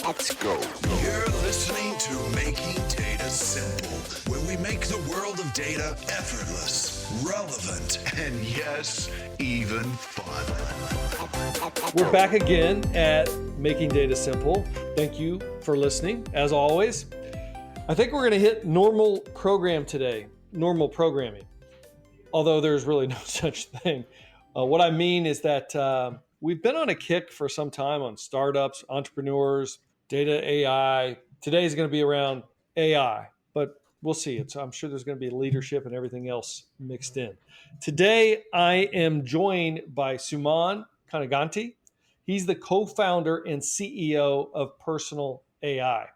Let's go. You're listening to Making Data Simple, where we make the world of data effortless, relevant, and yes, even fun. We're back again at Making Data Simple. Thank you for listening, as always. I think we're going to hit normal program today, normal programming, although there's really no such thing. What I mean is that we've been on a kick for some time on startups, entrepreneurs, data AI. Today is going to be around AI, but we'll see. I'm sure there's going to be leadership and everything else mixed in. Today, I am joined by Suman Kanuganti. He's the co-founder and CEO of Personal.ai.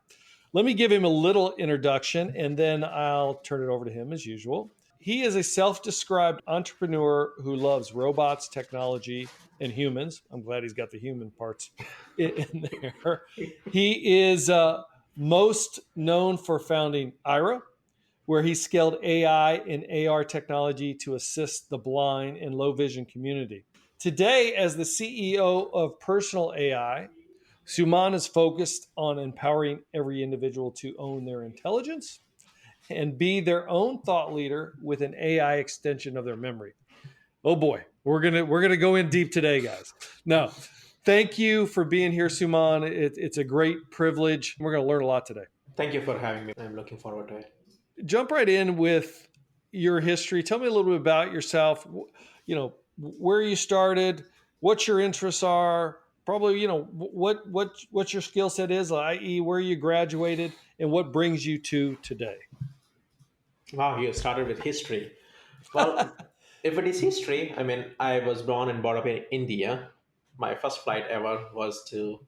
Let me give him a little introduction, and then I'll turn it over to him as usual. He is a self-described entrepreneur who loves robots, technology, and humans. I'm glad he's got the human parts in there. He is most known for founding Aira, where he scaled AI and AR technology to assist the blind and low vision community. Today, as the CEO of Personal.ai, Suman is focused on empowering every individual to own their intelligence and be their own thought leader with an AI extension of their memory. Oh boy, we're gonna go in deep today, guys. No, thank you for being here, Suman. It's a great privilege. We're gonna learn a lot today. Thank you for having me. I'm looking forward to it. Jump right in with your history. Tell me a little bit about yourself. You know, where you started, what your interests are. Probably, what your skill set is, i.e., where you graduated, and what brings you to today. Wow, you started with history. Well, if it is history, I mean, I was born and brought up in India. My first flight ever was to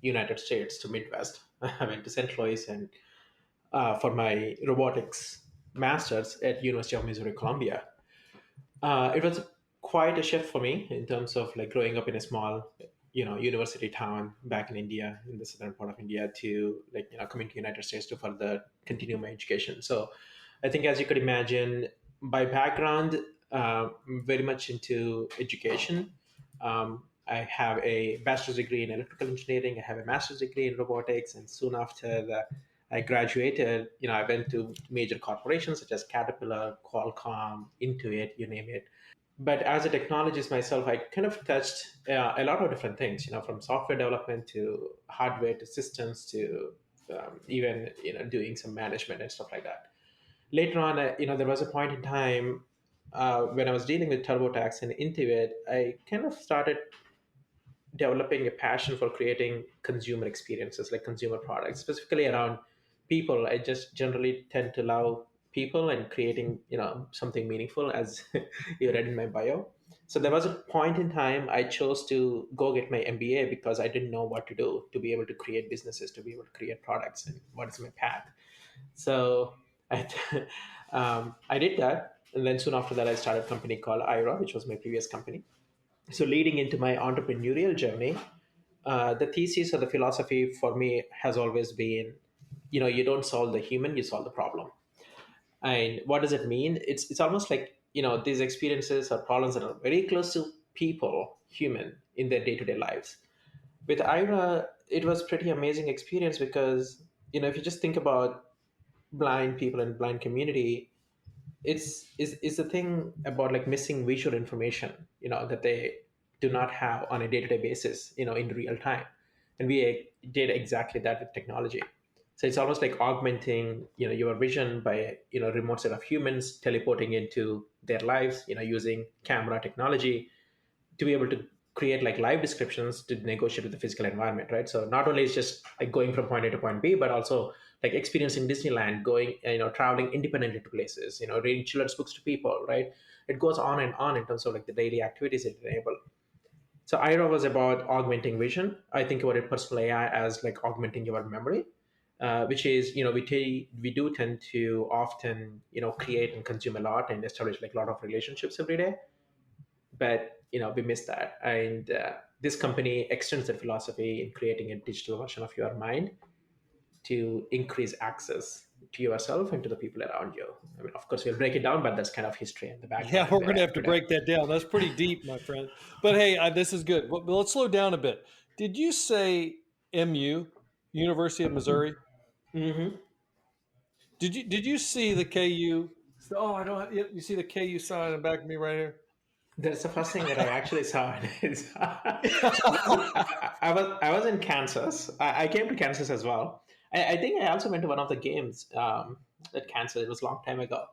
United States, to Midwest. I went to St. Louis and for my robotics master's at University of Missouri, Columbia. It was quite a shift for me in terms of like growing up in a small, university town back in India, in the southern part of India, to coming to United States to further continue my education. So I think, as you could imagine, by background, very much into education. I have a bachelor's degree in electrical engineering. I have a master's degree in robotics, and soon after that, I graduated. I went to major corporations such as Caterpillar, Qualcomm, Intuit, you name it. But as a technologist myself, I kind of touched a lot of different things. From software development to hardware to systems to even doing some management and stuff like that. Later on, there was a point in time when I was dealing with TurboTax and Intuit, I kind of started developing a passion for creating consumer experiences, like consumer products, specifically around people. I just generally tend to love people and creating, something meaningful, as you read in my bio. So there was a point in time I chose to go get my MBA because I didn't know what to do to be able to create businesses, to be able to create products, and what is my path. So I, I did that. And then soon after that, I started a company called Aira, which was my previous company. So leading into my entrepreneurial journey, the thesis or the philosophy for me has always been, you don't solve the human, you solve the problem. And what does it mean? It's almost like, these experiences or problems that are very close to people, human, in their day-to-day lives. With Ira, it was pretty amazing experience because, if you just think about blind people and blind community, it's the thing about like missing visual information, that they do not have on a day-to-day basis, in real time. And we did exactly that with technology. So it's almost like augmenting, your vision by, remote set of humans teleporting into their lives, using camera technology to be able to create like live descriptions to negotiate with the physical environment, right? So not only is just like going from point A to point B, but also like experiencing Disneyland, going, traveling independently to places, reading children's books to people, right? It goes on and on in terms of like the daily activities it enable. So Ira was about augmenting vision. I think about it personal AI as like augmenting your memory, which is, we do tend to often, create and consume a lot and establish like a lot of relationships every day, but we miss that. And this company extends that philosophy in creating a digital version of your mind to increase access to yourself and to the people around you. I mean, of course, we'll break it down, but that's kind of history and the background. Yeah, we're going to have to break that down. That's pretty deep, my friend. But hey, this is good. Well, let's slow down a bit. Did you say MU, University of Missouri. Mm-hmm. Did you see the KU? Oh, I don't. You see the KU sign in the back of me right here. That's the first thing that I actually saw. I was in Kansas. I came to Kansas as well. I think I also went to one of the games at Kansas. It was a long time ago.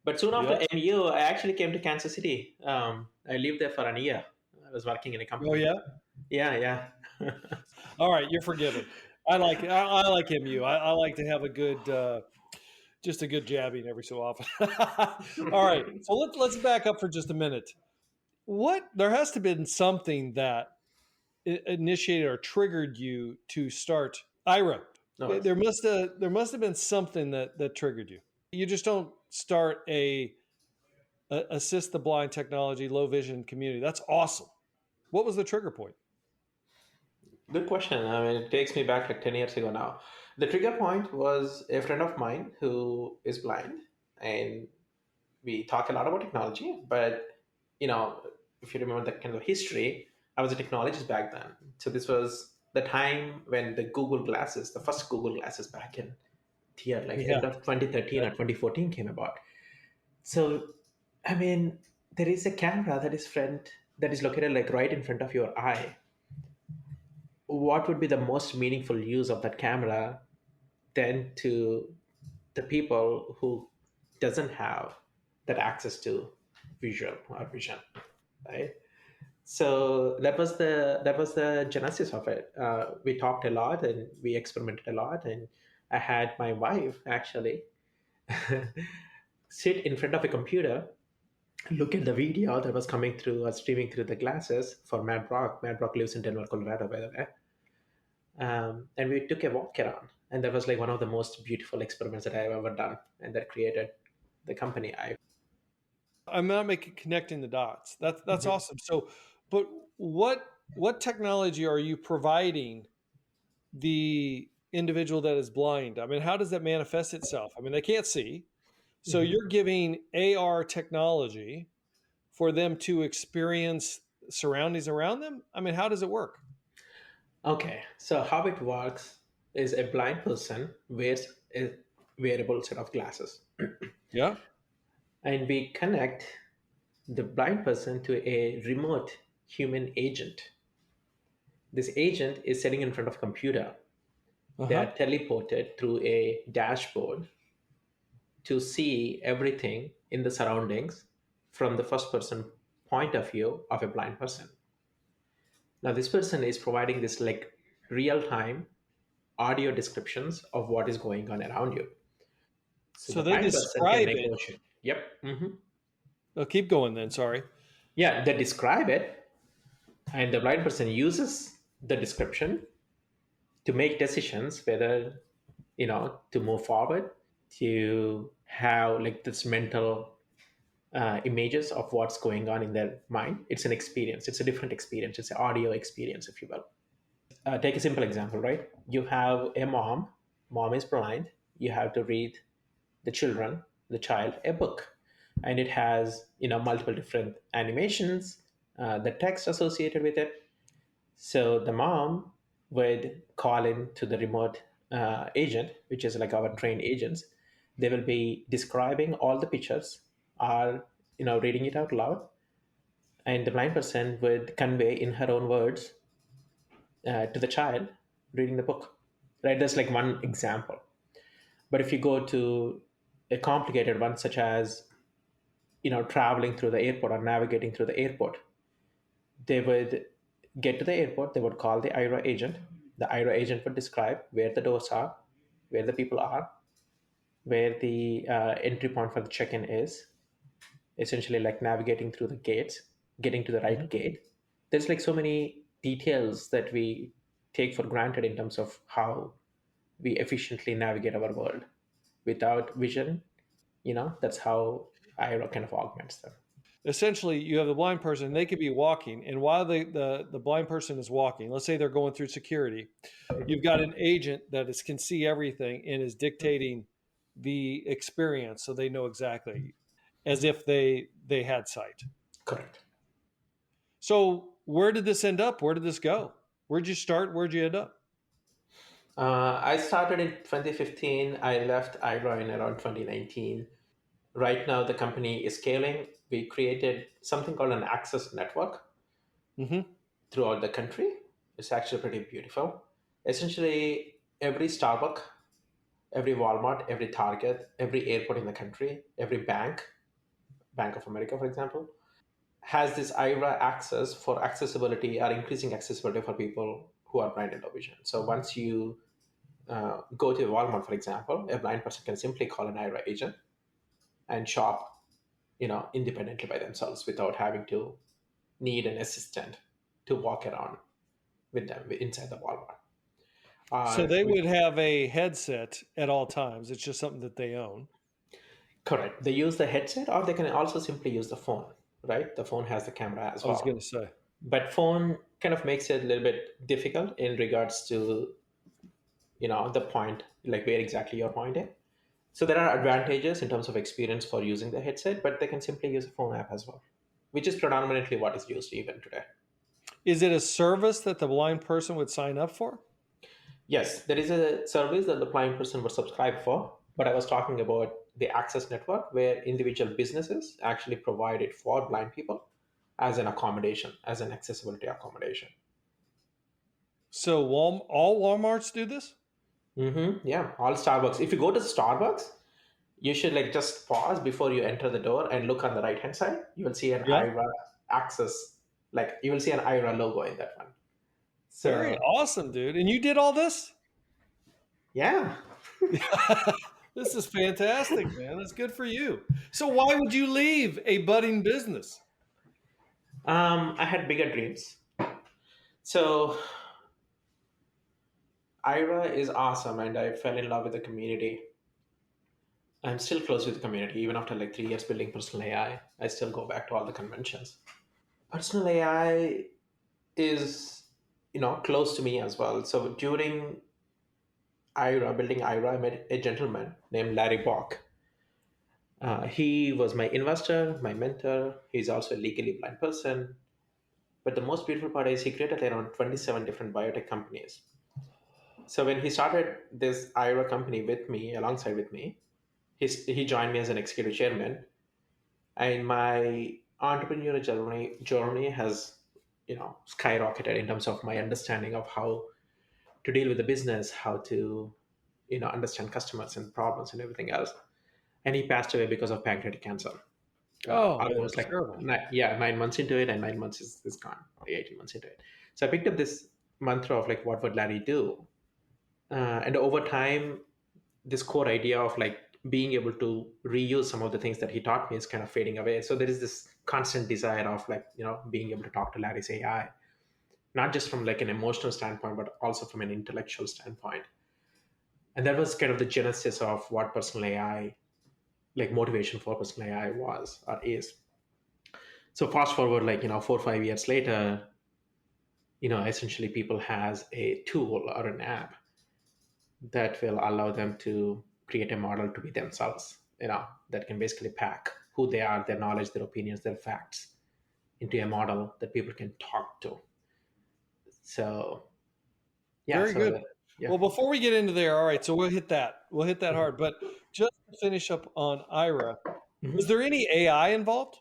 But soon after Yep. MU, I actually came to Kansas City. I lived there for a year. I was working in a Oh company. yeah. Yeah, yeah. All right, you're forgiven. I like MU. I like to have a good just a good jabbing every so often. All right, so let's back up for just a minute. What there has to have been something that initiated or triggered you to start Ira. No, There must have been something that triggered you. You just don't start a assist the blind technology low vision community. That's awesome. What was the trigger point? good question. I mean, it takes me back like 10 years ago now. The trigger point was a friend of mine who is blind, and we talk a lot about technology. But, you know, if you remember that kind of history, I was a technologist back then. So this was the time when the Google glasses, the first Google glasses back in year, like Yeah. end of 2013 or 2014 came about. So, I mean, there is a camera that is located like right in front of your eye. What would be the most meaningful use of that camera than to the people who doesn't have that access to visual or vision, right? So that was the genesis of it. We talked a lot and we experimented a lot, and I had my wife actually sit in front of a computer, look at the video that was coming through or streaming through the glasses for Mad Rock. Mad Rock lives in Denver, Colorado, by the way. And we took a walk around, and that was like one of the most beautiful experiments that I've ever done, and that created the company. I'm not making connecting the dots. That's Mhm. awesome. So, but what technology are you providing the individual that is blind? I mean, how does that manifest itself? I mean, they can't see. So Mhm. you're giving AR technology for them to experience surroundings around them? I mean, how does it work? Okay, so how it works is a blind person wears a wearable set of glasses, Yeah. and we connect the blind person to a remote human agent. This agent is sitting in front of a computer. They Uh-huh. are teleported through a dashboard to see everything in the surroundings from the first person point of view of a blind person. Now, this person is providing this like real time audio descriptions of what is going on around you. So So the they blind person can describe it. negotiate. Yep. Oh, keep going then. Sorry. Yeah, they describe it, and the blind person uses the description to make decisions whether to move forward, to have like this mental images of what's going on in their mind. It's an experience. It's a different experience. It's an audio experience, if you will. Take a simple example, right? You have a mom. Mom is blind. You have to read the child, a book, and it has multiple different animations, the text associated with it. So the mom would call in to the remote agent, which is like our trained agents. They will be describing all the pictures, or reading it out loud, and the blind person would convey in her own words to the child reading the book. Right, that's like one example. But if you go to a complicated one, such as traveling through the airport or navigating through the airport, they would get to the airport. They would call the Aira agent. The Aira agent would describe where the doors are, where the people are, where the entry point for the check-in is. Essentially, like navigating through the gates, getting to the right Mhm. gate. There's like so many details that we take for granted in terms of how we efficiently navigate our world. Without vision, that's how Aira kind of augments them. Essentially, you have the blind person, they could be walking, and while the blind person is walking, let's say they're going through security, you've got an agent that can see everything and is dictating the experience so they know exactly as if they had sight. Correct. So where did this end up? Where did this go? Where'd you start? Where'd you end up? I started in 2015. I left Aira in around 2019. Right now, the company is scaling. We created something called an access network Hmm. throughout the country. It's actually pretty beautiful. Essentially, every Starbucks, every Walmart, every Target, every airport in the country, every bank, Bank of America, for example, has this Aira access for accessibility or increasing accessibility for people who are blind and low vision. So once you go to Walmart, for example, a blind person can simply call an Aira agent and shop, independently by themselves without having to need an assistant to walk around with them inside the Walmart. So they We would have a headset at all times. It's just something that they own. Correct. They use the headset, or they can also simply use the phone. Right, the phone has the camera as I was going well. to say. But phone kind of makes it a little bit difficult in regards to the point, like where exactly you're pointing. So there are advantages in terms of experience for using the headset, but they can simply use a phone app as well, which is predominantly what is used even today. Is it a service that the blind person would sign up for? Yes, there is a service that the blind person would subscribe for, but I was talking about the access network where individual businesses actually provide it for blind people as an accommodation, as an accessibility accommodation. So all Walmarts do this? Yeah, all Starbucks. If you go to Starbucks, you should like just pause before you enter the door and look on the right hand side. You will see an Yeah. Ira access, like you will see an Ira logo in that one. Very So awesome, dude. And you did all this? yeah, This is fantastic, man. That's good for you. So why would you leave a budding business? I had bigger dreams. So Ira is awesome, and I fell in love with the community. I'm still close with the community, even after like 3 years building personal AI. I still go back to all the conventions. Personal AI is, close to me as well. So during Ira, building Ira, I met a gentleman named Larry Bock. He was my investor, my mentor. He's also a legally blind person. But the most beautiful part is he created around 27 different biotech companies. So when he started this Ira company with me, alongside with me, he joined me as an executive chairman. And my entrepreneurial journey has, skyrocketed in terms of my understanding of how to deal with the business, how to, understand customers and problems and everything else. And he passed away because of pancreatic cancer. Oh man, Almost that's like terrible. 9 months into it, and 9 months is gone. Like 18 months into it. So I picked up this mantra of like, what would Larry do? And over time, this core idea of like being able to reuse some of the things that he taught me is kind of fading away. So there is this constant desire of like, being able to talk to Larry's AI, not just from like an emotional standpoint, but also from an intellectual standpoint. And that was kind of the genesis of what personal AI, like motivation for personal AI was or is. So fast forward like, 4 or 5 years later, essentially people has a tool or an app that will allow them to create a model to be themselves, that can basically pack who they are, their knowledge, their opinions, their facts into a model that people can talk to. So yeah, Very good. yeah. Well, before we get into there, all right, so we'll hit that. We'll hit that hard. But just to finish up on Ira, was Mhm. there any AI involved?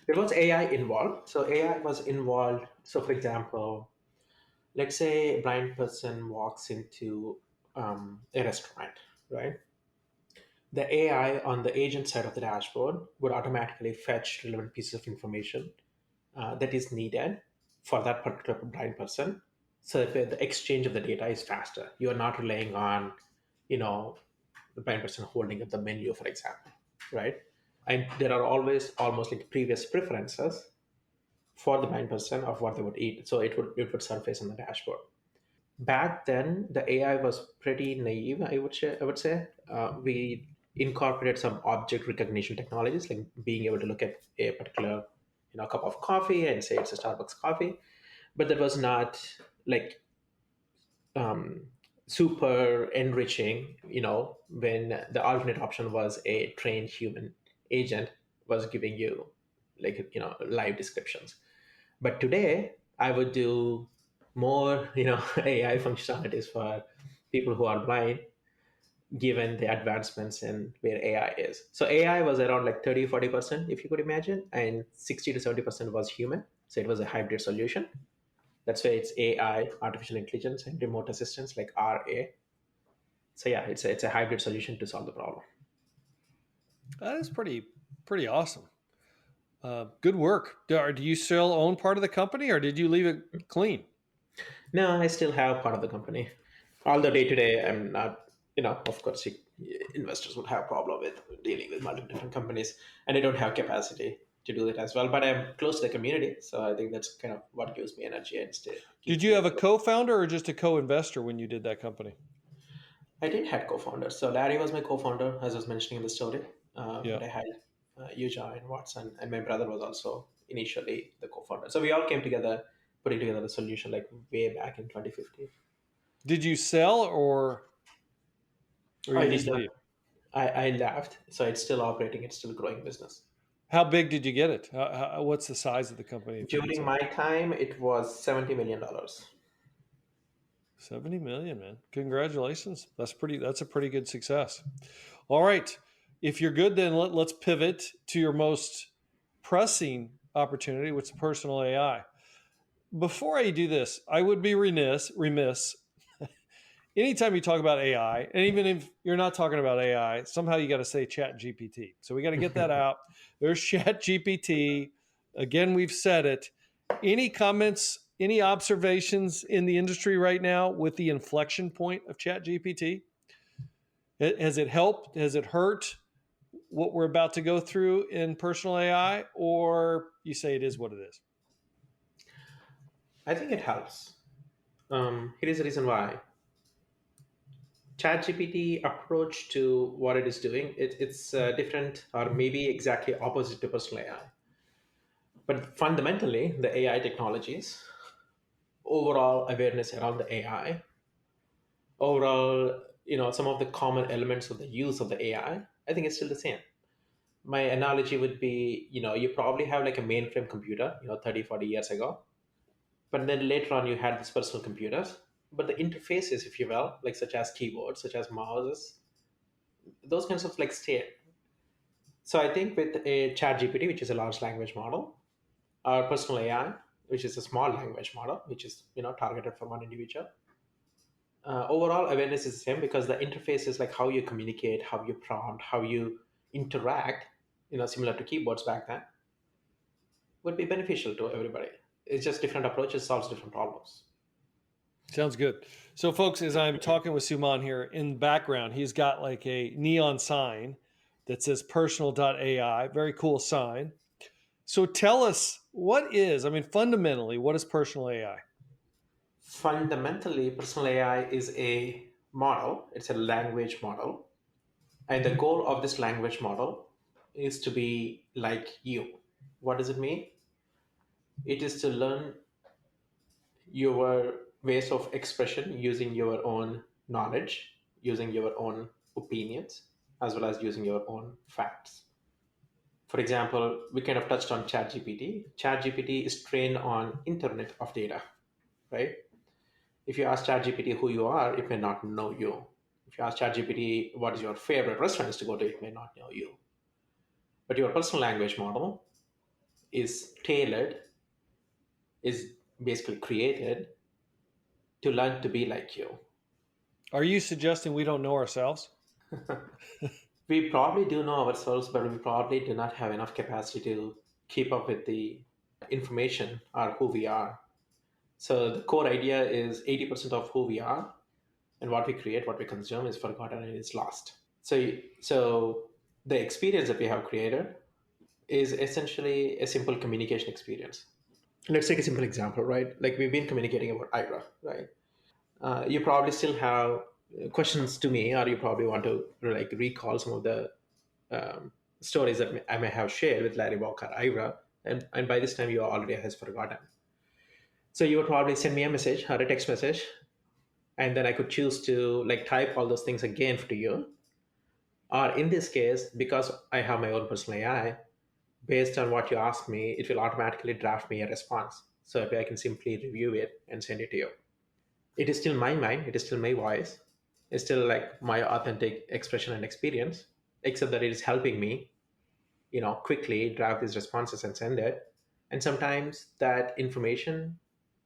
There was AI involved. So AI was involved. So for example, let's say a blind person walks into a restaurant, right? The AI on the agent side of the dashboard would automatically fetch relevant pieces of information that is needed for that particular blind person. So that the exchange of the data is faster. You are not relying on, you know, the blind person holding up the menu, for example, right? And there are always almost like previous preferences for the blind person of what they would eat. So it would surface on the dashboard. Back then, the AI was pretty naive. I would say we incorporated some object recognition technologies, like being able to look at a particular cup of coffee and say it's a Starbucks coffee, but that was not like um, super enriching. When the alternate option was a trained human agent was giving you like live descriptions. But today, I would do more, AI functionalities for people who are blind, given the advancements in where AI is. So AI was around like 30-40%, if you could imagine, and 60 to 70% was human. So it was a hybrid solution. That's why it's AI, artificial intelligence, and remote assistance like RA. So yeah, it's a hybrid solution to solve the problem. That is pretty awesome. Good work. Do you still own part of the company, or did you leave it clean? No, I still have part of the company. Although day to day, I'm not. Of course, investors would have problem with dealing with multiple different companies, and I don't have capacity to do that as well. But I'm close to the community, so I think that's kind of what gives me energy and Did keeps you me have a afloat. co-founder or just a co-investor when you did that company? I did had co-founders. So Larry was my co-founder, as I was mentioning in the story. Yeah. But I had Yuja and Watson, and my brother was also initially the co-founder. So we all came together, putting together the solution like way back in 2015. Did you sell or I you did just not. leave? I left, so it's still operating. It's still growing business. How big did you get it? What's the size of the company, if you could During say? my time, it was $70 million. 70 million, man. Congratulations. That's a pretty good success. All right. If you're good, then let's pivot to your most pressing opportunity, which is personal AI. Before I do this, I would be remiss. Anytime you talk about AI, and even if you're not talking about AI, somehow you got to say Chat GPT. So we got to get that out. There's Chat GPT. Again, we've said it. Any comments, any observations in the industry right now with the inflection point of Chat GPT? Has it helped? Has it hurt what we're about to go through in personal AI? Or you say it is what it is? I think it helps. Here is the reason why. ChatGPT approach to what it is doing, it's different or maybe exactly opposite to personal AI. But fundamentally, the AI technologies, overall awareness around the AI, overall, some of the common elements of the use of the AI, I think it's still the same. My analogy would be, you probably have like a mainframe computer, 30, 40 years ago. But then later on, you had these personal computers. But the interfaces, if you will, like such as keyboards, such as mouses, those kinds of like stay. So I think with a chat GPT, which is a large language model, or personal AI, which is a small language model, which is targeted for one individual, overall awareness is the same because the interface is like how you communicate, how you prompt, how you interact, similar to keyboards back then, would be beneficial to everybody. It's just different approaches solves different problems. Sounds good. So, folks, as I'm talking with Suman here, in the background, he's got like a neon sign that says Personal.ai. Very cool sign. So, tell us fundamentally, what is personal AI? Fundamentally, personal AI is a model. It's a language model, and the goal of this language model is to be like you. What does it mean? It is to learn your ways of expression using your own knowledge, using your own opinions, as well as using your own facts. For example, we kind of touched on ChatGPT. ChatGPT is trained on internet of data, right? If you ask ChatGPT who you are, it may not know you. If you ask ChatGPT what is your favorite restaurants to go to, it may not know you. But your personal language model is tailored, is basically created to learn to be like you. Are you suggesting we don't know ourselves? We probably do know ourselves, but we probably do not have enough capacity to keep up with the information or who we are. So the core idea is 80% of who we are and what we create, what we consume is forgotten and is lost. So the experience that we have created is essentially a simple communication experience. Let's take a simple example, right? Like we've been communicating about Ira, right? You probably still have questions to me, or you probably want to like recall some of the stories that I may have shared with Larry Walker, Ira, and by this time you already has forgotten. So you would probably send me a message or a text message, and then I could choose to like type all those things again to you. Or in this case, because I have my own personal AI, based on what you ask me, it will automatically draft me a response. So I can simply review it and send it to you. It is still my mind, it is still my voice, It's still like my authentic expression and experience, except that it is helping me, quickly draft these responses and send it. And sometimes that information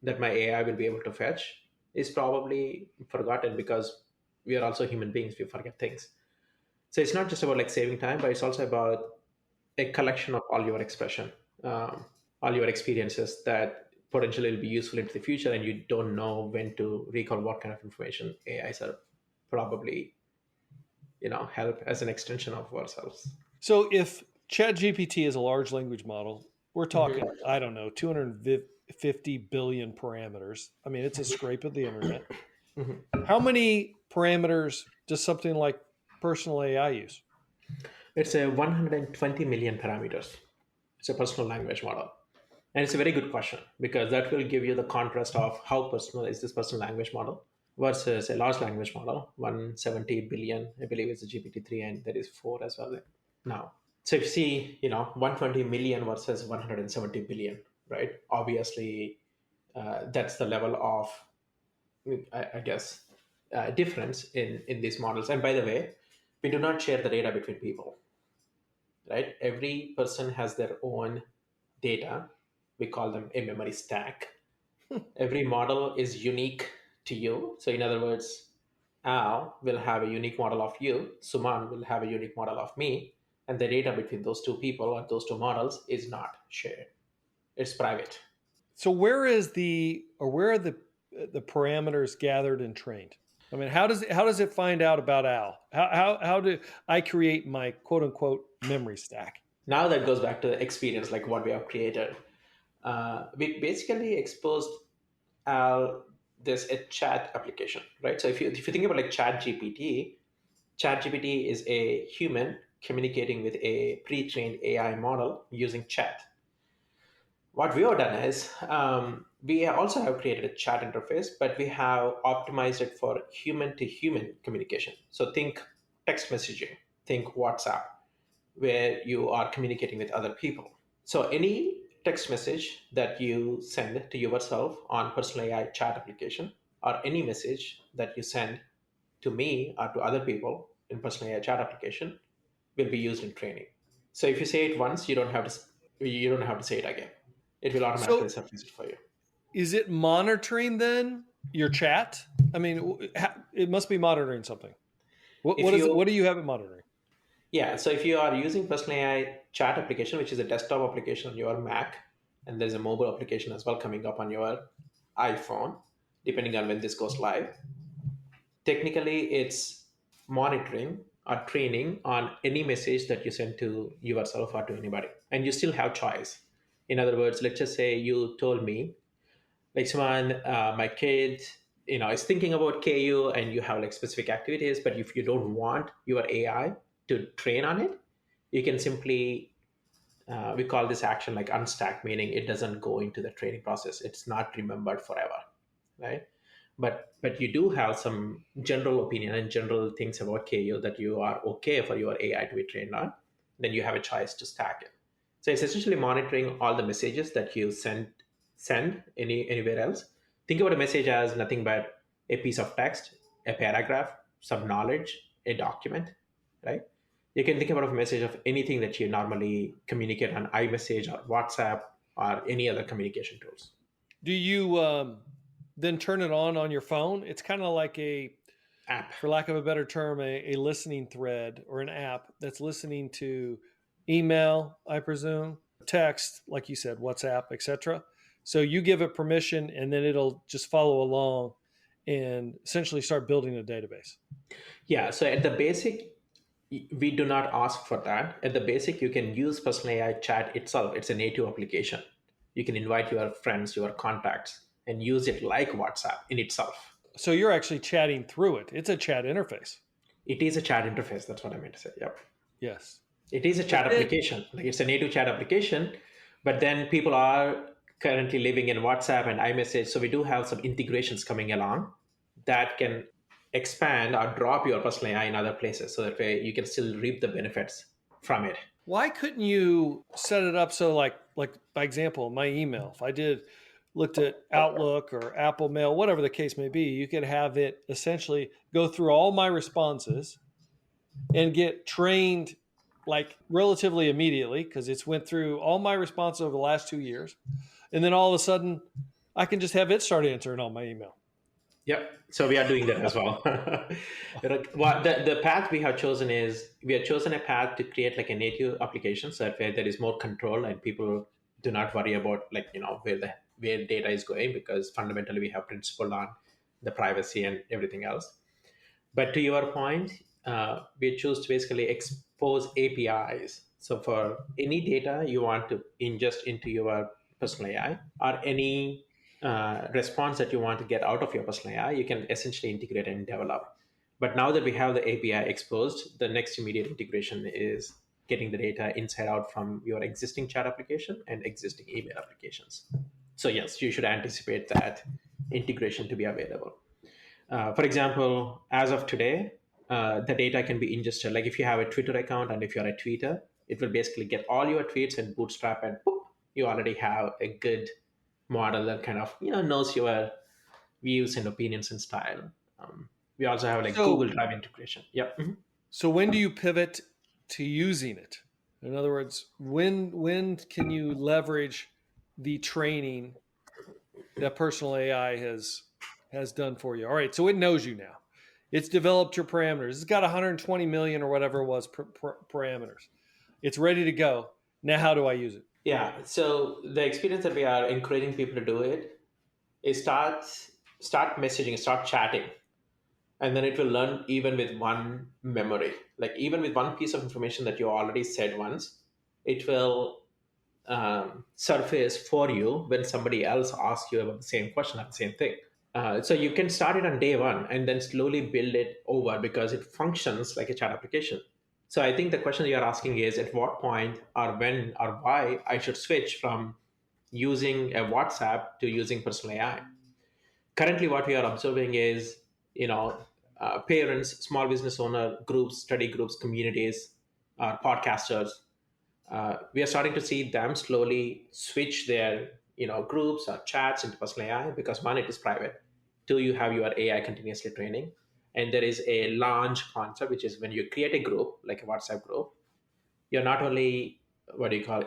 that my AI will be able to fetch is probably forgotten because we are also human beings, we forget things. So it's not just about like saving time, but it's also about a collection of all your expression, um, all your experiences that potentially will be useful into the future, and you don't know when to recall what kind of information. AIs are probably, help as an extension of ourselves. So if ChatGPT is a large language model, we're talking, Mhm. I don't know, 250 billion parameters. I mean, it's a scrape of the internet. Mhm. How many parameters does something like Personal AI use? It's a 120 million parameters. It's a personal language model. And it's a very good question because that will give you the contrast of how personal is this personal language model versus a large language model, 170 billion, I believe it's a GPT-3, and there is 4 as well now. So if you see, 120 million versus 170 billion, right? Obviously, that's the level of, I guess, difference in these models. And by the way, we do not share the data between people, right? Every person has their own data. We call them a memory stack. Every model is unique to you. So, in other words, Al will have a unique model of you, Suman will have a unique model of me, and the data between those two people or those two models is not shared. It's private. So where are the parameters gathered and trained? I mean, how does it find out about Al? How do I create my quote unquote memory stack? Now that goes back to the experience, like what we have created. We basically exposed Al this a chat application, right? So if you think about like ChatGPT is a human communicating with a pre-trained AI model using chat. What we have done is we also have created a chat interface, but we have optimized it for human to human communication. So think text messaging, think WhatsApp, where you are communicating with other people. So any text message that you send to yourself on Personal AI chat application, or any message that you send to me or to other people in Personal AI chat application, will be used in training. So if you say it once, you don't have to say it again. It will automatically So surface it for you. is it monitoring then your chat? I mean, it must be monitoring something. If What is it? you What do you have it monitoring? Yeah, so if you are using Personal AI chat application, which is a desktop application on your Mac, and there's a mobile application as well coming up on your iPhone, depending on when this goes live, technically it's monitoring or training on any message that you send to yourself or to anybody. And you still have choice. In other words, let's just say you told me, like, someone, my kid, is thinking about KU, and you have like specific activities, but if you don't want your AI to train on it, you can simply we call this action like unstack, meaning it doesn't go into the training process. It's not remembered forever, right? But you do have some general opinion and general things about KU that you are okay for your AI to be trained on. Then you have a choice to stack it. So it's essentially monitoring all the messages that you send anywhere else. Think about a message as nothing but a piece of text, a paragraph, some knowledge, a document, right? You can think about a message of anything that you normally communicate on iMessage or WhatsApp or any other communication tools. Do you then turn it on your phone? It's kind of like App. for lack of a better term, a listening thread or an app that's listening to email, I presume, text, like you said, WhatsApp, etc. So you give it permission, and then it'll just follow along and essentially start building a database. Yeah, so at the basic, we do not ask for that. At the basic, you can use Personal AI chat itself. It's a native application. You can invite your friends, your contacts, and use it like WhatsApp in itself. So you're actually chatting through it. It's a chat interface. It is a chat interface. That's what I meant to say. Yep. Yes. It is a But chat then, application. Like, it's a native chat application, but then people are currently living in WhatsApp and iMessage. So we do have some integrations coming along that can expand or drop your Personal AI in other places, so that way you can still reap the benefits from it. why couldn't you set it up so like by example, my email, if I did looked at Outlook or Apple Mail, whatever the case may be, you could have it essentially go through all my responses and get trained like relatively immediately because it's went through all my responses over the last 2 years. And then all of a sudden I can just have it start answering all my email. Yep. So we are doing that as well. The path we have chosen is we have chosen a path to create like a native application, so that where there is more control and people do not worry about like where data is going, because fundamentally we have principle on the privacy and everything else. But to your point, we choose to basically expose APIs. So for any data you want to ingest into your personal AI, or any response that you want to get out of your personal AI, you can essentially integrate and develop. But now that we have the API exposed, the next immediate integration is getting the data inside out from your existing chat application and existing email applications. So yes, you should anticipate that integration to be available. For example, as of today, the data can be ingested. Like if you have a Twitter account and if you're a tweeter, it will basically get all your tweets and bootstrap, and boop, you already have a good model that kind of knows your views and opinions and style. We also have like Google Drive integration. Yep. Mm-hmm. So when do you pivot to using it? In other words, when can you leverage the training that Personal AI has done for you? All right, so it knows you now. It's developed your parameters. It's got 120 million or whatever it was parameters. It's ready to go. Now, how do I use it? Yeah. So the experience that we are encouraging people to do it is start messaging, start chatting, and then it will learn even with one memory, like even with one piece of information that you already said once, it will surface for you when somebody else asks you about the same question or the same thing. So you can start it on day one and then slowly build it over, because it functions like a chat application. So I think the question you're asking is at what point or when or why I should switch from using a WhatsApp to using Personal AI. Currently, what we are observing is, parents, small business owner groups, study groups, communities, podcasters. We are starting to see them slowly switch their groups or chats into Personal AI, because one, it is private. Two, you have your AI continuously training, and there is a launch concept, which is when you create a group like a WhatsApp group, you're not only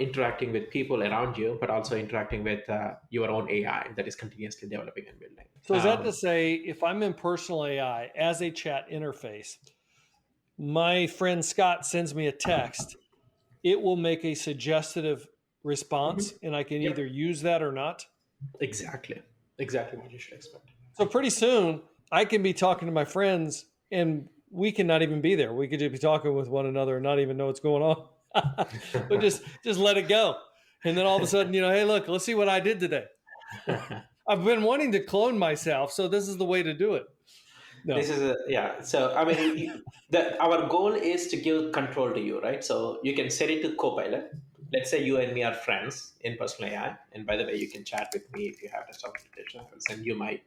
interacting with people around you, but also interacting with your own AI that is continuously developing and building. So is that to say, if I'm in Personal AI as a chat interface, my friend Scott sends me a text, it will make a suggestive response, and I can either use that or not? Exactly what you should expect. So pretty soon, I can be talking to my friends, and we can not even be there. We could just be talking with one another and not even know what's going on. But just let it go. And then all of a sudden, hey, look, let's see what I did today. I've been wanting to clone myself, so this is the way to do it. No. This is So I mean, our goal is to give control to you, right? So you can set it to Copilot. Let's say you and me are friends in Personal AI, and by the way, you can chat with me if you have a application. I'll send you my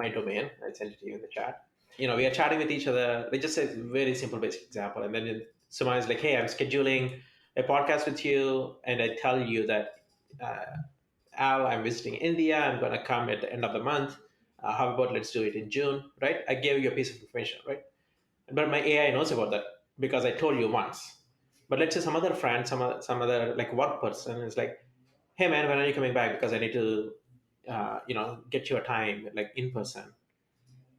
domain. I send it to you in the chat. We are chatting with each other. They just say very simple, basic example, and then someone is like, "Hey, I'm scheduling a podcast with you," and I tell you that, Al, I'm visiting India. I'm going to come at the end of the month. How about let's do it in June, right? I gave you a piece of information, right? But my AI knows about that because I told you once. But let's say some other friend, some other like work person is like, "Hey man, when are you coming back? Because I need to, get your time like in person."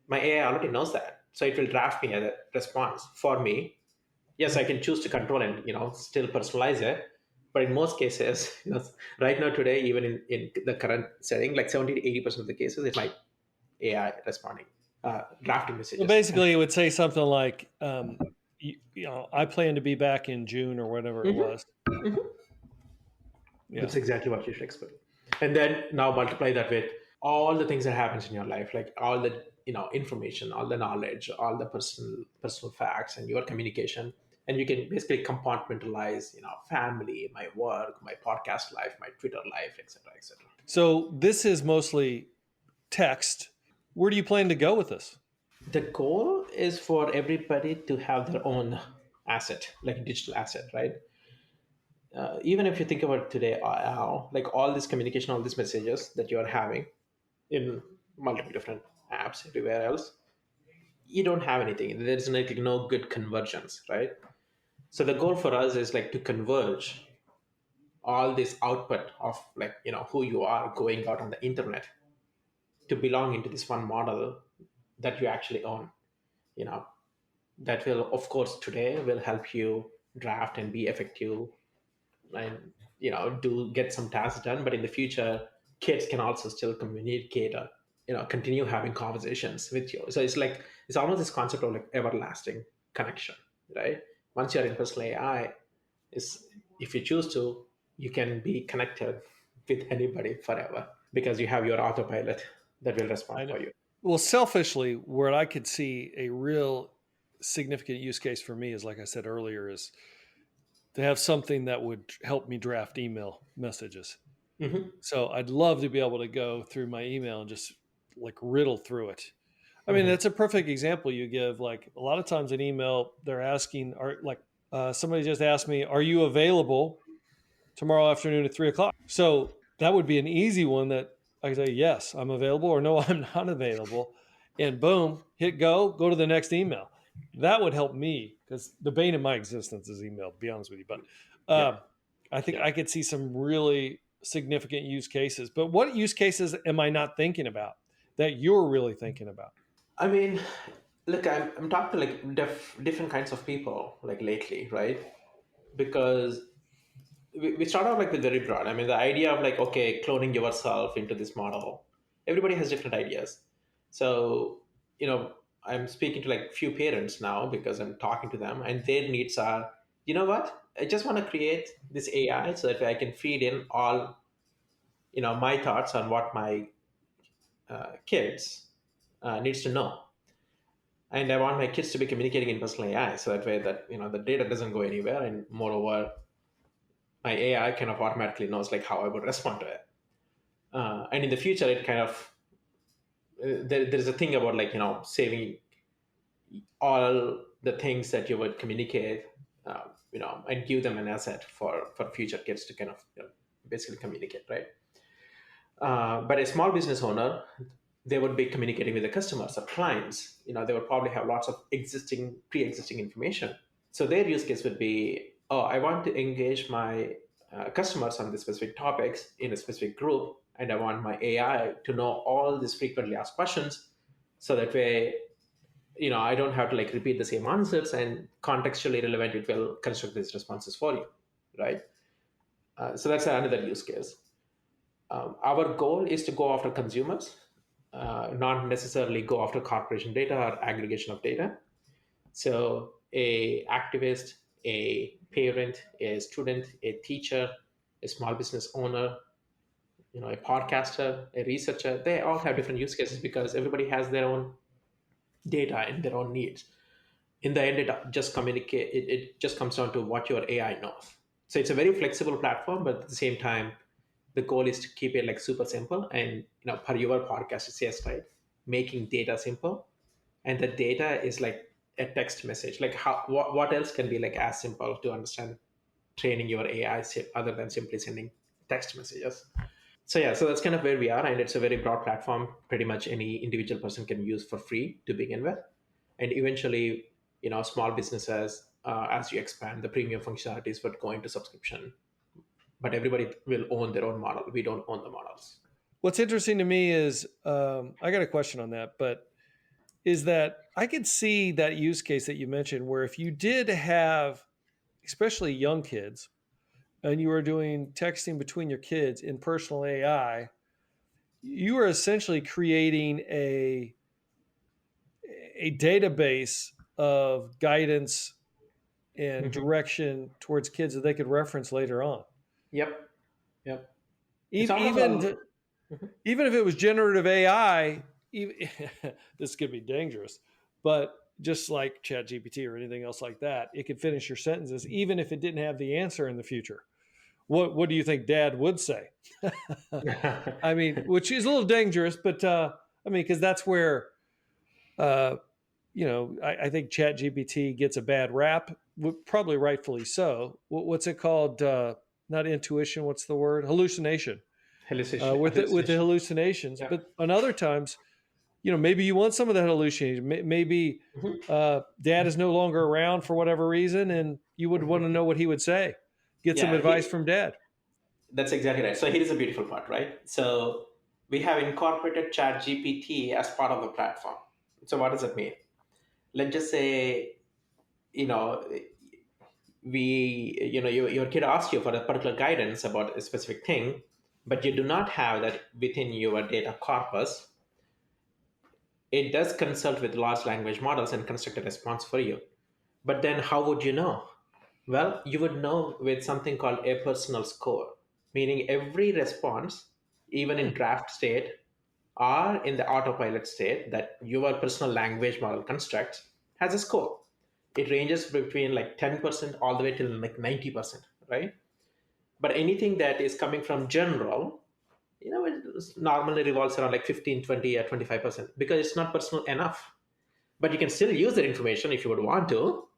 My AI already knows that, so it will draft me a response for me. Yes, I can choose to control and still personalize it. But in most cases, right now today, even in the current setting, like 70 to 80% of the cases, it's my AI responding, drafting messages. So basically, it would say something like, I plan to be back in June or whatever it was. Mm-hmm. Yeah. That's exactly what you should expect. And then now multiply that with all the things that happens in your life, like all the information, all the knowledge, all the personal facts, and your communication. And you can basically compartmentalize, family, my work, my podcast life, my Twitter life, etc., etc. So this is mostly text. Where do you plan to go with this? The goal is for everybody to have their own asset, like a digital asset, right? even if you think about today, like all this communication, all these messages that you are having in multiple different apps everywhere else, you don't have anything. There's like no good convergence, right? So the goal for us is like to converge all this output of like who you are going out on the internet to belong into this one model that you actually own. You know that will, of course, today will help you draft and be effective and do get some tasks done. But in the future, kids can also still communicate or continue having conversations with you. So it's almost this concept of like everlasting connection, right? Once you're in personal AI, is if you choose to, you can be connected with anybody forever because you have your autopilot that will respond I know. for you. Well, selfishly, where I could see a real significant use case for me is, like I said earlier, is to have something that would help me draft email messages. Hmm. So I'd love to be able to go through my email and just like riddle through it. I mean, Hmm. that's a perfect example you give. Like a lot of times in email, they're asking, are like somebody just asked me, "Are you available tomorrow afternoon at 3 o'clock?" So that would be an easy one that I can say, "Yes, I'm available," or "No, I'm not available," and boom, hit go to the next email. That would help me because the bane of my existence is email, to be honest with you. But Yeah. I think Yeah. I could see some really significant use cases. But what use cases am I not thinking about that you're really thinking about? I mean, look, I'm talking to like different kinds of people like lately, right? Because we start out like with very broad. I mean, the idea of like, okay, cloning yourself into this model, everybody has different ideas. So, I'm speaking to like few parents now because I'm talking to them, and their needs are, you know what? I just want to create this AI so that I can feed in all, my thoughts on what my kids needs to know, and I want my kids to be communicating in personal AI so that way that the data doesn't go anywhere, and moreover, my AI kind of automatically knows like how I would respond to it. And in the future, it kind of there's a thing about like saving all the things that you would communicate, and give them an asset for future kids to kind of basically communicate, right? But a small business owner, they would be communicating with the customers or clients. They would probably have lots of pre-existing information. So their use case would be, oh, I want to engage my customers on the specific topics in a specific group, and I want my AI to know all these frequently asked questions, so that way, I don't have to like repeat the same answers, and contextually relevant, it will construct these responses for you, right? So that's another use case. Our goal is to go after consumers, not necessarily go after corporation data or aggregation of data. So a activist, a parent, a student, a teacher, a small business owner, a podcaster, a researcher, they all have different use cases because everybody has their own data and their own needs. In the end, it just comes down to what your AI knows. So it's a very flexible platform, but at the same time, the goal is to keep it like super simple. And per your podcast, it says, right, making data simple, and the data is like a text message. Like what else can be like as simple to understand training your AI other than simply sending text messages? So yeah, so that's kind of where we are, and it's a very broad platform. Pretty much any individual person can use for free to begin with, and eventually, small businesses, as you expand, the premium functionalities would go into subscription. But everybody will own their own model. We don't own the models. What's interesting to me is I got a question on that, but is that I could see that use case that you mentioned where if you did have, especially young kids, and you were doing texting between your kids in personal AI, you are essentially creating a database of guidance and Hmm. direction towards kids that they could reference later on. Yep. Yep. It's almost Even all. to, Mhm. even if it was generative AI, even, this could be dangerous, but just like ChatGPT or anything else like that, it could finish your sentences even if it didn't have the answer in the future. What do you think Dad would say? I mean, which is a little dangerous, but I mean, because that's where uh, I think ChatGPT gets a bad rap, probably rightfully so. What's it called? not intuition. What's the word? Hallucination. Hallucination. With the hallucinations. Yeah. But on other times, maybe you want some of that hallucination. Maybe dad is no longer around for whatever reason, and you would want to know what he would say. Get some Yeah, advice from dad. that's exactly right. So here is a beautiful part, right? So we have incorporated ChatGPT as part of the platform. So what does it mean? Let's just say, you know, your kid asks you for a particular guidance about a specific thing, but you do not have that within your data corpus. It does consult with large language models and construct a response for you. But then how would you know? Well, you would know with something called a personal score, meaning every response, even in draft state or in the autopilot state that your personal language model constructs, has a score. It ranges between like 10% all the way till like 90%, right? But anything that is coming from general, it normally revolves around like 15, 20, or 25% because it's not personal enough. But you can still use that information if you would want to,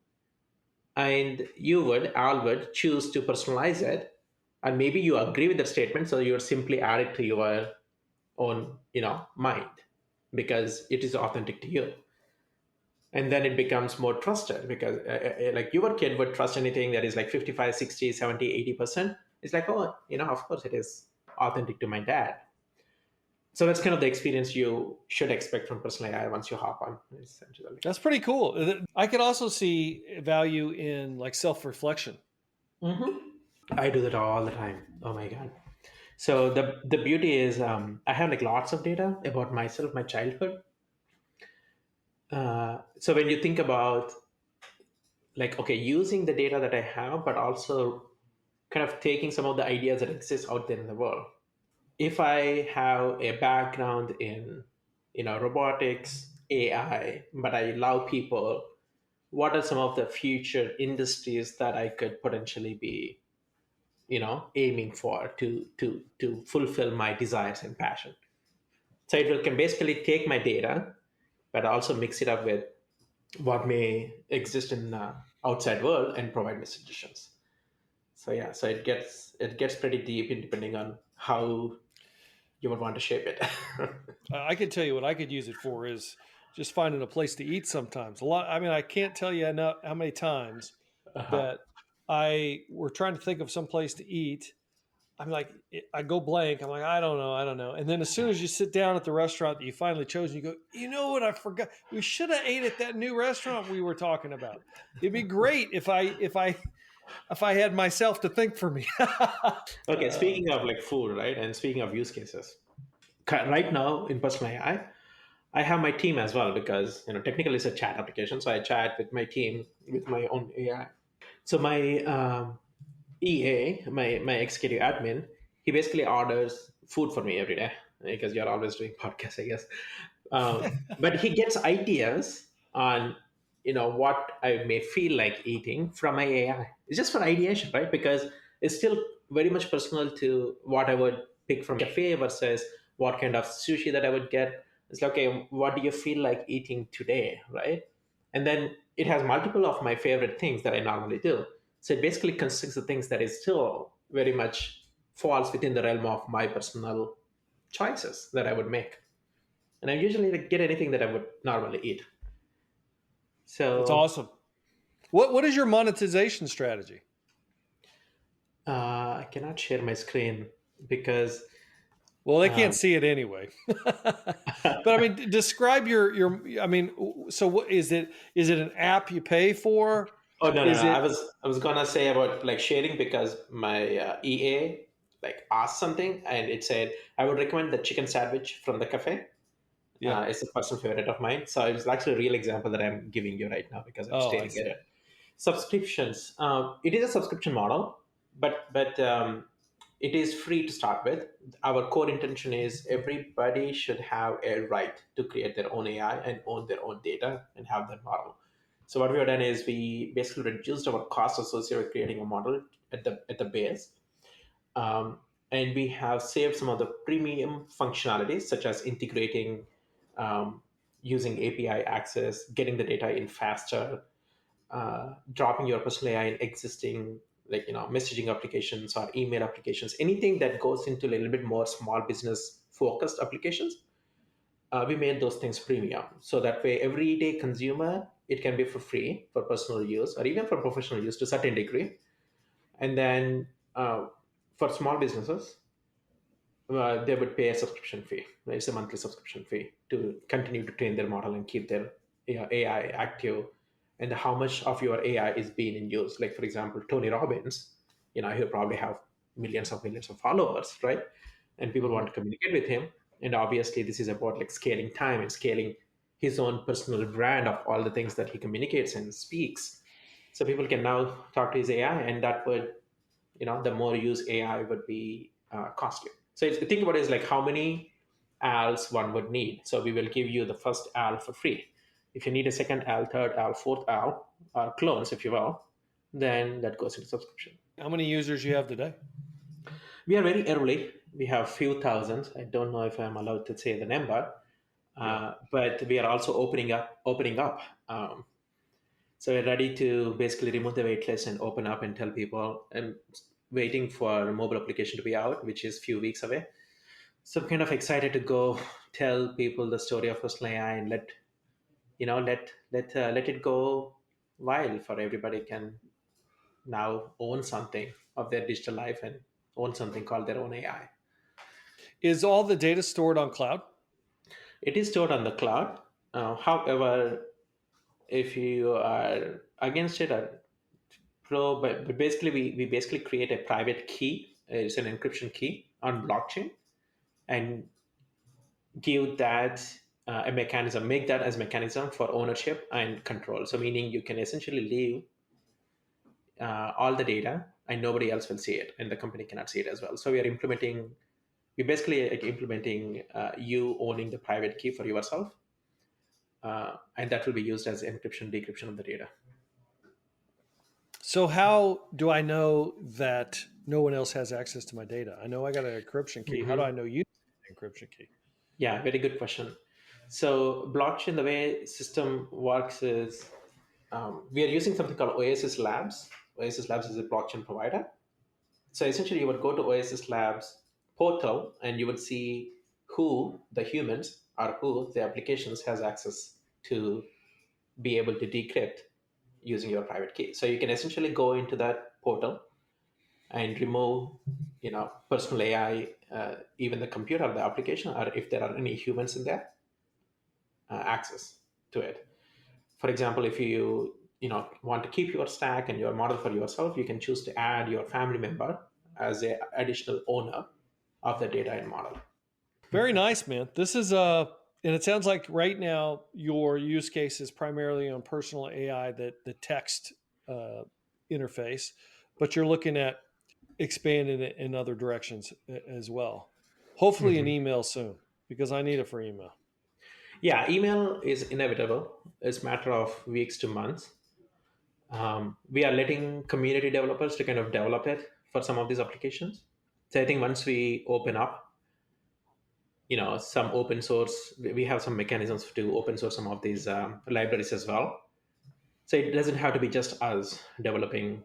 and you would all would choose to personalize it, and maybe you agree with that statement, so you would simply add it to your own mind because it is authentic to you, and then it becomes more trusted because like your kid would trust anything that is like 55, 60, 70, 80%. It's like, oh, of course it is authentic to my dad. So that's kind of the experience you should expect from personal AI once you hop on, essentially. That's pretty cool. I could also see value in like self-reflection. Mm-hmm. I do that all the time. Oh my god. So the beauty is, I have like lots of data about myself, my childhood. So when you think about like, okay, using the data that I have, but also kind of taking some of the ideas that exist out there in the world. If I have a background in robotics, AI, but I love people, what are some of the future industries that I could potentially be aiming for to fulfill my desires and passion? So can basically take my data but also mix it up with what may exist in the outside world and provide me suggestions. So yeah, so it gets pretty deep in depending on how you would want to shape it. I can tell you what I could use it for is just finding a place to eat sometimes. A lot. I mean, I can't tell you enough how many times that we're trying to think of some place to eat. I'm like, I go blank. I'm like, I don't know. And then as soon as you sit down at the restaurant that you finally chose, you go, you know what? I forgot. We should have ate at that new restaurant we were talking about. It'd be great if I had myself to think for me. Okay, speaking of like food, right, and speaking of use cases, right now in personal AI, I have my team as well because technically it's a chat application, so I chat with my team with my own AI. So my EA, my executive admin, he basically orders food for me every day because you're always doing podcasts, I guess. But he gets ideas on what I may feel like eating from my AI. It's just for ideation, right? Because it's still very much personal to what I would pick from cafe versus what kind of sushi that I would get. It's like, okay, what do you feel like eating today, right? And then it has multiple of my favorite things that I normally do. So it basically consists of things that is still very much falls within the realm of my personal choices that I would make. And I usually like, get anything that I would normally eat. That's So awesome. What is your monetization strategy? I cannot share my screen because Well, they can't see it anyway. But I mean, describe your. I mean, so what is it? Is it an app you pay for? oh no, no, Is no. it? I was gonna say about like sharing because my EA like asked something and it said I would recommend the chicken sandwich from the cafe. Yeah. It's a personal favorite of mine. So it's actually a real example that I'm giving you right now because I'm Oh, I staring see. at it. Subscriptions. It is a subscription model, but it is free to start with. Our core intention is everybody should have a right to create their own AI and own their own data and have that model. So what we have done is we basically reduced our cost associated with creating a model at the base, um, and we have saved some of the premium functionalities such as integrating, um, using API access, getting the data in faster, dropping your personal AI in existing like messaging applications or email applications, anything that goes into a little bit more small business focused applications. We made those things premium, so that way everyday consumer, it can be for free for personal use or even for professional use to a certain degree. And then for small businesses, they would pay a subscription fee. Right? It's a monthly subscription fee to continue to train their model and keep their AI active. And how much of your AI is being in use. Like, for example, Tony Robbins, he'll probably have millions of followers, right? And people want to communicate with him. And obviously, this is about like scaling time and scaling his own personal brand of all the things that he communicates and speaks. So people can now talk to his AI, and that would, the more you use AI would be costly. So think about it as like how many ALs one would need. So we will give you the first AL for free. If you need a second AL, third AL, fourth AL, or clones, if you will, then that goes into subscription. How many users you have today? We are very early. We have few thousands. I don't know if I'm allowed to say the number, but we are also opening up. So we're ready to basically remove the wait list and open up and tell people. I'm waiting for a mobile application to be out, which is a few weeks away. So I'm kind of excited to go tell people the story of Personal AI and let it go wild for everybody can now own something of their digital life and own something called their own AI. Is all the data stored on cloud? It is stored on the cloud. However, if you are against it or pro, but basically we basically create a private key. It's an encryption key on blockchain, and give that a mechanism, make that as mechanism for ownership and control. So meaning you can essentially leave all the data and nobody else will see it, and the company cannot see it as well. So we basically like implementing you owning the private key for yourself, and that will be used as encryption, decryption of the data. So how do I know that no one else has access to my data? I know I got an encryption key. How do I know you have an encryption key? Yeah, very good question. So blockchain, the way system works is we are using something called Oasis Labs. Oasis Labs is a blockchain provider. So essentially, you would go to Oasis Labs portal and you would see who the humans or who the applications has access to be able to decrypt using your private key. So you can essentially go into that portal and remove, personal AI, even the computer of the application, or if there are any humans in there, access to it. For example, if you want to keep your stack and your model for yourself, you can choose to add your family member as a additional owner of the data and model. Very nice, man. This is and it sounds like right now your use case is primarily on personal AI, that the text interface, but you're looking at expanding it in other directions as well. Hopefully, an email soon, because I need it for email. Yeah, email is inevitable. It's a matter of weeks to months. We are letting community developers to kind of develop it for some of these applications. So I think once we open up, some open source, we have some mechanisms to open source some of these libraries as well. So it doesn't have to be just us developing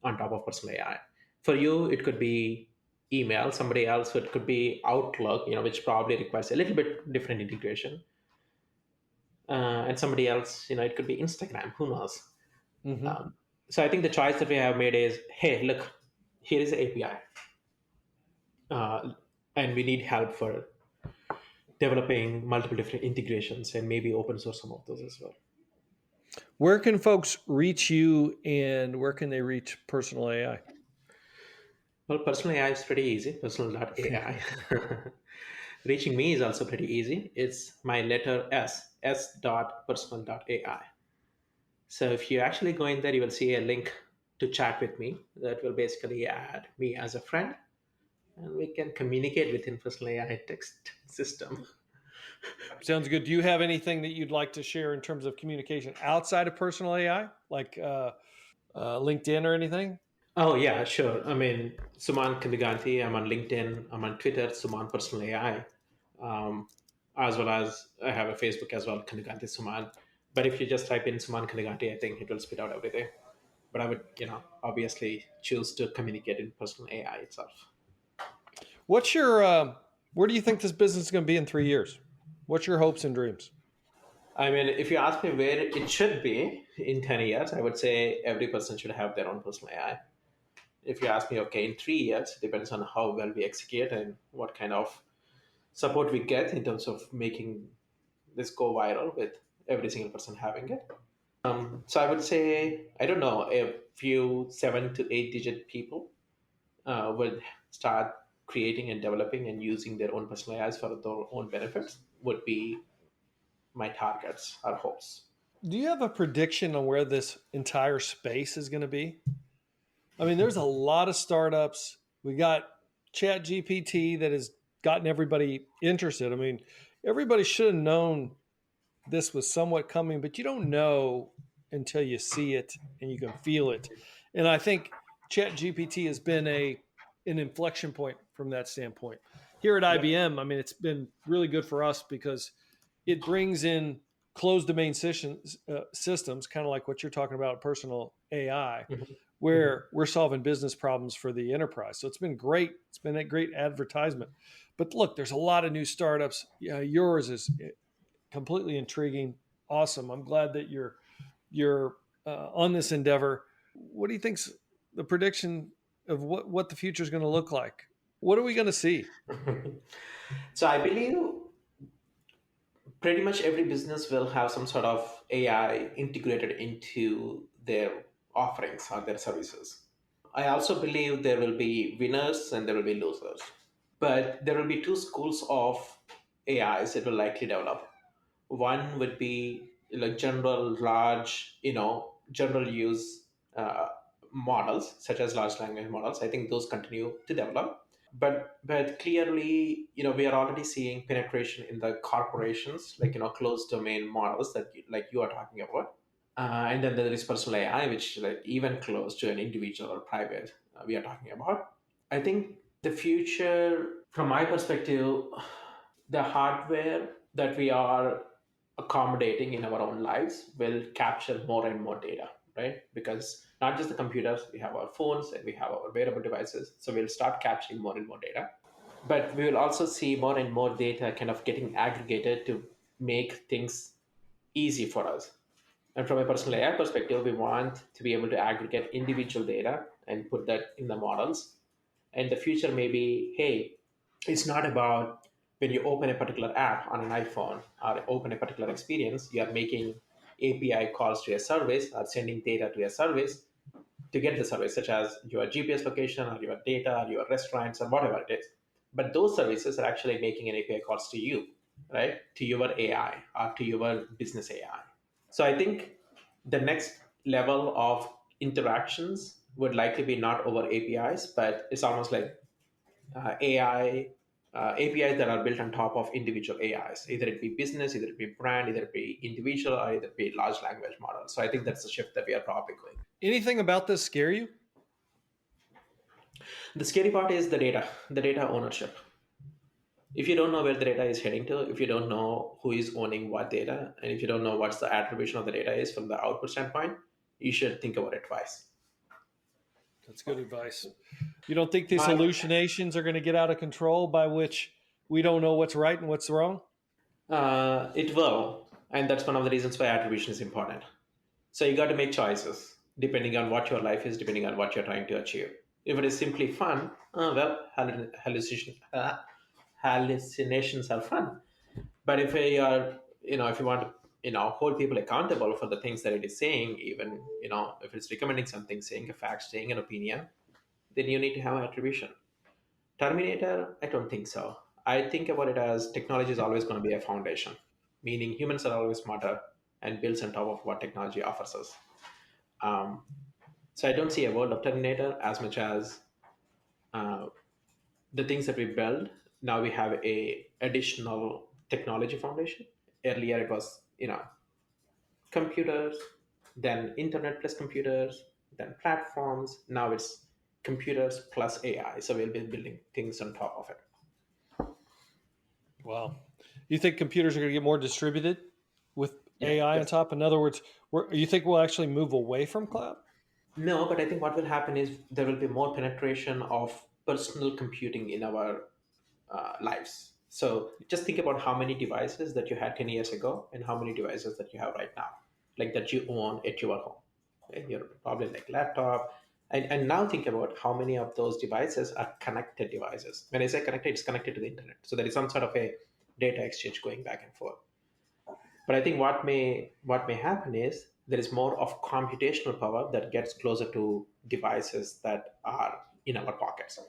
on top of personal AI. For you, it could be email. Somebody else, it could be Outlook, which probably requires a little bit different integration. And somebody else, it could be Instagram. Who knows? Mm-hmm. So I think the choice that we have made is, hey, look, here is the API, and we need help for developing multiple different integrations and maybe open source some of those as well. Where can folks reach you, and where can they reach Personal AI? Well, personal AI is pretty easy. Personal.ai. Reaching me is also pretty easy. It's my letter s.personal.ai. So if you actually go in there, you will see a link to chat with me that will basically add me as a friend, and we can communicate within Personal AI text system. Sounds good. Do you have anything that you'd like to share in terms of communication outside of Personal AI, like LinkedIn or anything? Oh yeah, sure. I mean, Suman Kanuganti. I'm on LinkedIn. I'm on Twitter. Suman Personal AI, as well as I have a Facebook as well, Kanuganti Suman. But if you just type in Suman Kanuganti, I think it will spit out everything. but I would, obviously choose to communicate in personal AI itself. What's your where do you think this business is going to be in 3 years? What's your hopes and dreams? I mean, if you ask me where it should be in 10 years, I would say every person should have their own personal AI. If you ask me, okay, in 3 years, depends on how well we execute and what kind of support we get in terms of making this go viral with every single person having it. So I would say, I don't know, a few 7 to 8 digit people would start creating and developing and using their own personal AIs for their own benefits would be my targets or hopes. Do you have a prediction on where this entire space is going to be? I mean, there's a lot of startups. We got ChatGPT that has gotten everybody interested. I mean, everybody should have known this was somewhat coming, but you don't know until you see it and you can feel it. And I think ChatGPT has been an inflection point from that standpoint. Here at Yep. IBM, I mean, it's been really good for us because it brings in closed domain systems, kind of like what you're talking about, personal AI, Mhm. Mhm. where we're solving business problems for the enterprise. So it's been great. It's been a great advertisement. But look, there's a lot of new startups. Yours is completely intriguing. Awesome. I'm glad that you're on this endeavor. What do you think's the prediction of what the future is going to look like? What are we going to see? So I believe pretty much every business will have some sort of AI integrated into their offerings or their services. I also believe there will be winners and there will be losers. But there will be two schools of AIs that will likely develop. One would be like general, large, general use models, such as large language models. I think those continue to develop. But clearly, we are already seeing penetration in the corporations, like closed domain models that like you are talking about. And then there is personal AI, which like even close to an individual or private we are talking about. I think the future, from my perspective, the hardware that we are accommodating in our own lives will capture more and more data, right? Because not just the computers, we have our phones and we have our wearable devices. So we'll start capturing more and more data. But we will also see more and more data kind of getting aggregated to make things easy for us. And from a personal AI perspective, we want to be able to aggregate individual data and put that in the models. And the future may be, hey, it's not about when you open a particular app on an iPhone or open a particular experience, you are making API calls to a service or sending data to a service to get the service, such as your GPS location or your data or your restaurants or whatever it is. But those services are actually making an API calls to you, right? To your AI or to your business AI. So I think the next level of interactions would likely be not over APIs, but it's almost like AI APIs that are built on top of individual AIs. Either it be business, either it be brand, either it be individual, or either it be large language models. So I think that's the shift that we are probably going. Anything about this scare you? The scary part is the data ownership. If you don't know where the data is heading to, if you don't know who is owning what data, and if you don't know what's the attribution of the data is from the output standpoint, you should think about it twice. That's good advice. You don't think these My, hallucinations are going to get out of control by which we don't know what's right and what's wrong? it will, and that's one of the reasons why attribution is important. So you got to make choices depending on what your life is, depending on what you're trying to achieve. If it is simply fun, hallucinations are fun. But if you are, if you want to, hold people accountable for the things that it is saying, even, if it's recommending something, saying a fact, saying an opinion, then you need to have attribution. Terminator, I don't think so. I think about it as technology is always going to be a foundation, meaning humans are always smarter and builds on top of what technology offers us. Um, so I don't see a world of Terminator as much as uh, the things that we build. Now we have a additional technology foundation. Earlier it was, computers, then internet plus computers, then platforms. Now it's computers plus AI. So we'll be building things on top of it. Wow. You think computers are going to get more distributed with Yeah, AI on that's top? In other words, you think we'll actually move away from cloud? No, but I think what will happen is there will be more penetration of personal computing in our lives. So just think about how many devices that you had 10 years ago and how many devices that you have right now, like that you own at your home. Okay? You're probably like laptop. And now think about how many of those devices are connected devices. When I say connected, it's connected to the internet. So there is some sort of a data exchange going back and forth. But I think what may happen is there is more of computational power that gets closer to devices that are in our pockets.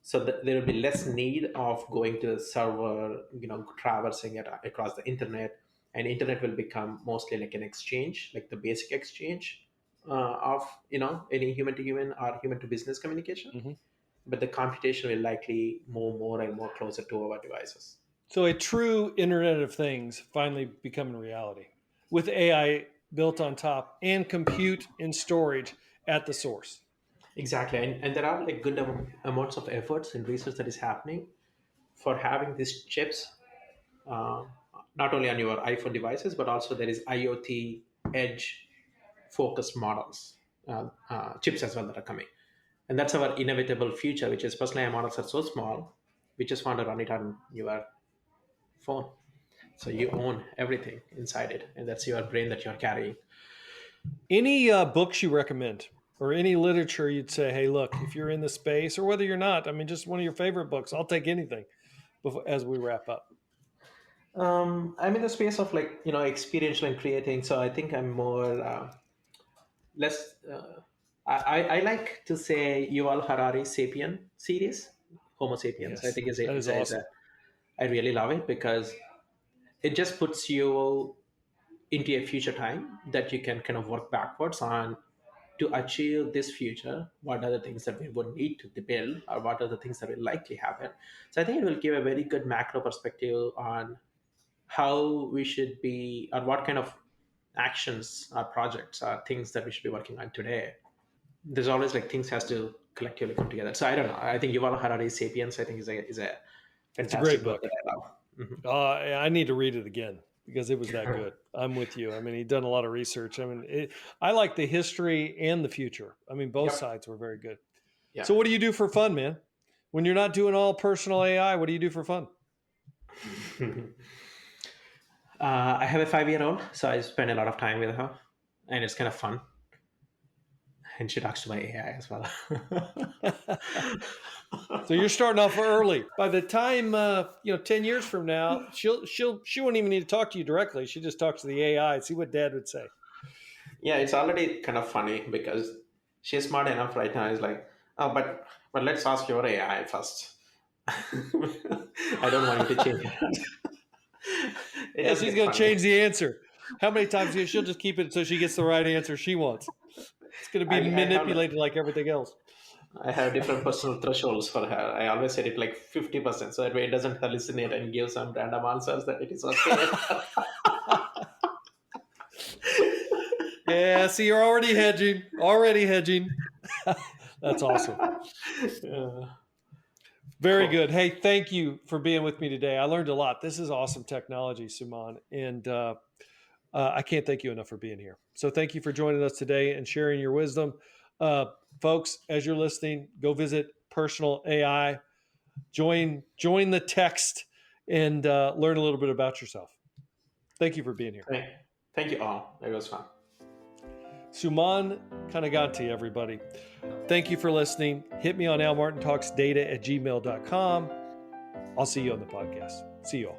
So there will be less need of going to the server, traversing it across the internet, and internet will become mostly like an exchange, like the basic exchange of any human to human or human to business communication. Hmm. But the computation will likely move more and more closer to our devices. So a true Internet of Things finally becoming reality with AI built on top and compute and storage at the source. Exactly, and there are like good amounts of efforts and research that is happening for having these chips, uh, not only on your iPhone devices, but also there is IoT edge focused models, chips as well that are coming, and that's our inevitable future. Which is personal AI models are so small, we just want to run it on your phone, so you own everything inside it, and that's your brain that you're carrying. Any books you recommend or any literature you'd say, hey, look, if you're in the space or whether you're not, I mean, just one of your favorite books, I'll take anything as we wrap up. I'm in the space of like experiential and creating, so I think I'm more less. I like to say Yuval Harari Sapien series, Homo Sapiens. I Yes, think that is awesome. I really love it because it just puts you into a future time that you can kind of work backwards on to achieve this future. What are the things that we would need to build, or what are the things that will likely happen? So I think it will give a very good macro perspective on how we should be, or what kind of actions or projects or things that we should be working on today. There's always like things has to collectively come together. So I don't know. I think Yuval Harari's *Sapiens* I think is a It's a fantastic great book book. that I love. Mhm. I need to read it again because it was that good. I'm with you. I mean, he'd done a lot of research. I mean, I like the history and the future. I mean, both Yep. sides were very good. Yeah. So, what do you do for fun, man? When you're not doing all personal AI, what do you do for fun? I have a 5-year-old, so I spend a lot of time with her, and it's kind of fun. And she talks to my AI as well. So you're starting off early. By the time 10 years from now, she won't even need to talk to you directly. She just talks to the AI. See what Dad would say. Yeah, it's already kind of funny because she's smart enough right now. It's like, oh, but let's ask your AI first. I don't want you to change it. It Yeah, does she's get going to funny. change the answer. How many times she'll just keep it so she gets the right answer she wants. It's going to be I have manipulated like everything else. I have different personal thresholds for her. I always set it like 50%, so that way it doesn't hallucinate and give some random answers that it is okay. Yeah, see, you're already hedging. Already hedging. That's awesome. Yeah, Very cool. good. Hey, thank you for being with me today. I learned a lot. This is awesome technology, Suman. And I can't thank you enough for being here. So thank you for joining us today and sharing your wisdom. Folks, as you're listening, go visit Personal AI. Join the text and learn a little bit about yourself. Thank you for being here. Thank, thank you all. It was fun. Suman Kanuganti, everybody. Thank you for listening. Hit me on almartintalksdata@gmail.com. I'll see you on the podcast. See you all.